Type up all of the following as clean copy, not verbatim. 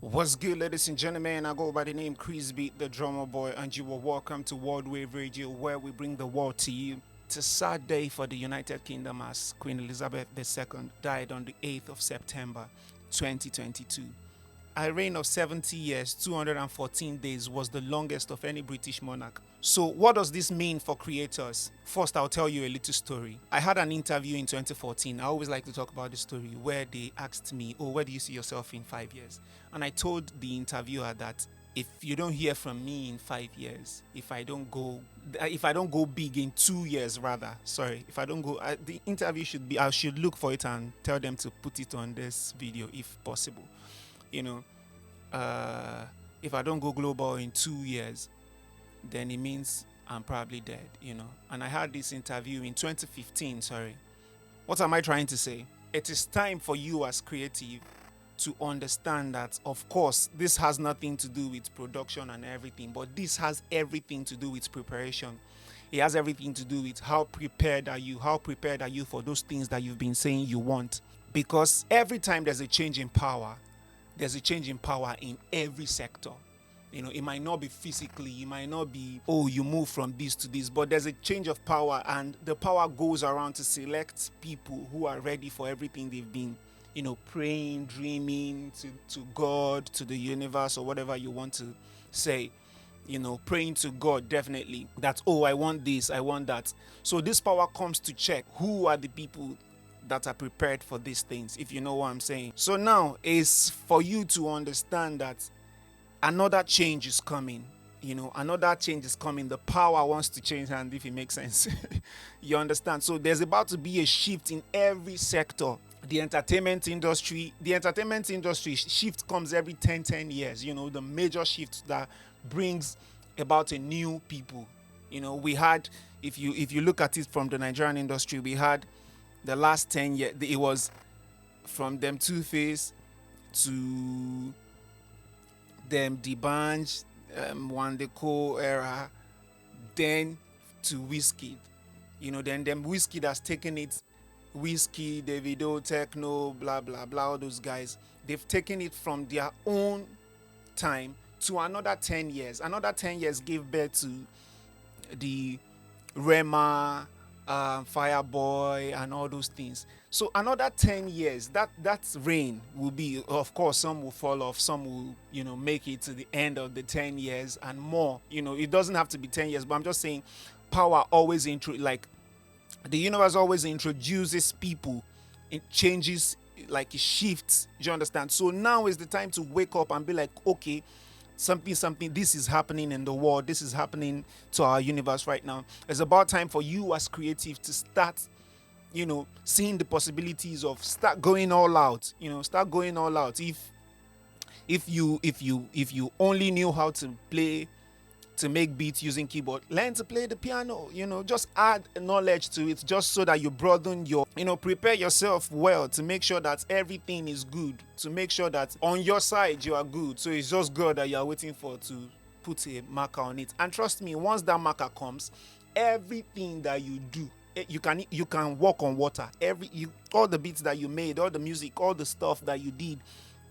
What's good, ladies and gentlemen? I go by the name Krizbeatz, the drummer boy, and you are welcome to World Wave Radio, where we bring the world to you. It's a sad day for the United Kingdom as Queen Elizabeth II died on the 8th of September 2022. A reign of 70 years, 214 days was the longest of any British monarch. So, what does this mean for creators? First, I'll tell you a little story. I had an interview in 2014. I always like to talk about the story where they asked me, "Oh, where do you see yourself in 5 years?" And I told the interviewer that if you don't hear from me in 5 years, if I don't go big in 2 years, rather, sorry, if I don't go, the interview should be, I should look for it and tell them to put it on this video if possible. You know, uh, if I don't go global in 2 years, then it means I'm probably dead, And I had this interview in 2015, sorry. What am I trying to say? It is time for you as creative to understand that, of course, this has nothing to do with production and everything, but this has everything to do with preparation. It has everything to do with how prepared are you? How prepared are you for those things that you've been saying you want? Because every time there's a change in power, there's a change in power in every sector. It might not be physically, it might not be, oh, you move from this to this, but there's a change of power, and the power goes around to select people who are ready for everything they've been, praying, dreaming to God, to the universe, or whatever you want to say. Praying to God, definitely, that, oh, I want this, I want that. So this power comes to check who are the people that are prepared for these things, if you know what I'm saying. So now is for you to understand that another change is coming. Another change is coming. The power wants to change, and if it makes sense, you understand. So there's about to be a shift in every sector. The entertainment industry shift comes every 10 years. The major shift that brings about a new people. We had, if you look at it from the Nigerian industry, we had the last 10 years, it was from them Two-Face to them D'banj, Wandeko era, then to Whiskey. Then them Whiskey has taken it. Whiskey, Davido, Techno, blah blah blah, all those guys. They've taken it from their own time to another 10 years. Another 10 years gave birth to the Rema, Fireboy, and all those things. So another 10 years, that's reign will be, of course, some will fall off, some will, make it to the end of the 10 years and more. It doesn't have to be 10 years, but I'm just saying power always like the universe always introduces people, it changes, like it shifts. Do you understand? So now is the time to wake up and be like, okay, something, this is happening in the world, this is happening to our universe right now. It's about time for you as creative to start, seeing the possibilities of start going all out. Start going all out. If you only knew how to play, to make beats using keyboard, learn to play the piano. Just add knowledge to it, just so that you broaden your, prepare yourself well to make sure that everything is good, to make sure that on your side you are good. So it's just God that you are waiting for to put a marker on it. And trust me, once that marker comes, everything that you do, you can walk on water. All the beats that you made, all the music, all the stuff that you did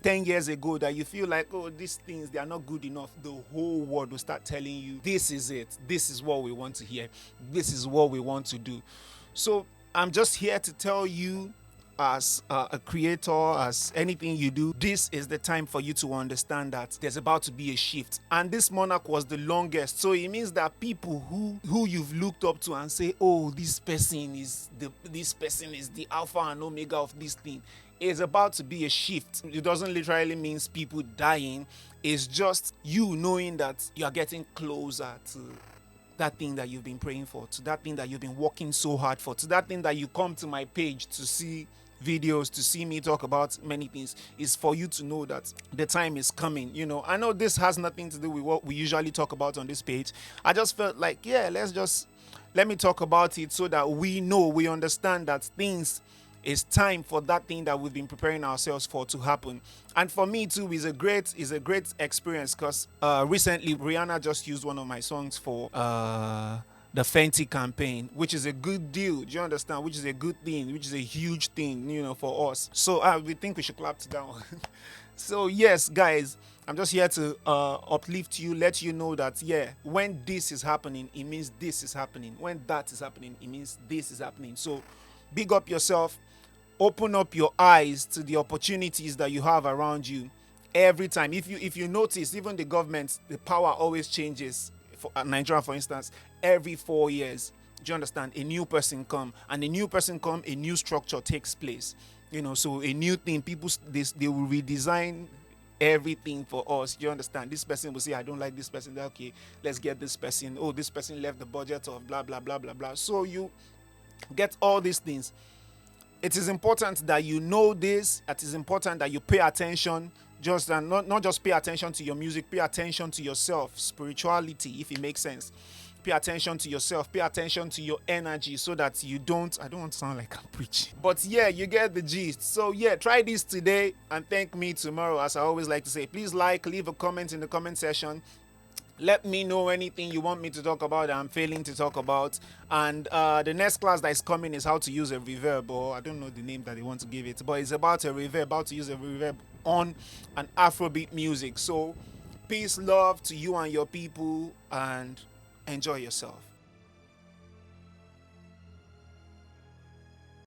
10 years ago that you feel like, oh, these things, they are not good enough, the whole world will start telling you, this is it, this is what we want to hear, this is what we want to do. So I'm just here to tell you, as a creator, as anything you do, this is the time for you to understand that there's about to be a shift. And this monarch was the longest, so it means that people who you've looked up to and say, oh, this person is the alpha and omega of this thing, is about to be a shift. It doesn't literally mean people dying. It's just you knowing that you are getting closer to that thing that you've been praying for, to that thing that you've been working so hard for, to that thing that you come to my page to see videos, to see me talk about many things. Is for you to know that the time is coming. I know this has nothing to do with what we usually talk about on this page. I just felt like, yeah, let me talk about it so that we understand that things, it's time for that thing that we've been preparing ourselves for to happen. And for me too, is a great experience, because recently Rihanna just used one of my songs for the Fenty campaign, which is a good deal. Do you understand? Which is a good thing, which is a huge thing, for us. So we think we should clap to that one. So yes, guys, I'm just here to uplift you, let you know that yeah, when this is happening, it means this is happening. When that is happening, it means this is happening. So big up yourself, open up your eyes to the opportunities that you have around you every time. If you notice, even the government, the power always changes. For Nigeria, for instance, every 4 years, do you understand? A new person come, and a new person come, a new structure takes place. So a new thing, people they will redesign everything for us. Do you understand? This person will say, I don't like this person. Okay, let's get this person. Oh, this person left the budget of blah blah blah blah blah. So you get all these things. It is important that you know this. It is important that you pay attention. Just and not just pay attention to your music, pay attention to yourself, spirituality, if it makes sense. Pay attention to yourself, pay attention to your energy so that you don't. I don't want to sound like I'm preaching. But yeah, you get the gist. So yeah, try this today and thank me tomorrow. As I always like to say, please leave a comment in the comment section. Let me know anything you want me to talk about that I'm failing to talk about. And the next class that is coming is how to use a reverb, or I don't know the name that they want to give it, but it's about a reverb, about to use a reverb on an Afrobeat music. So peace, love to you and your people, and enjoy yourself.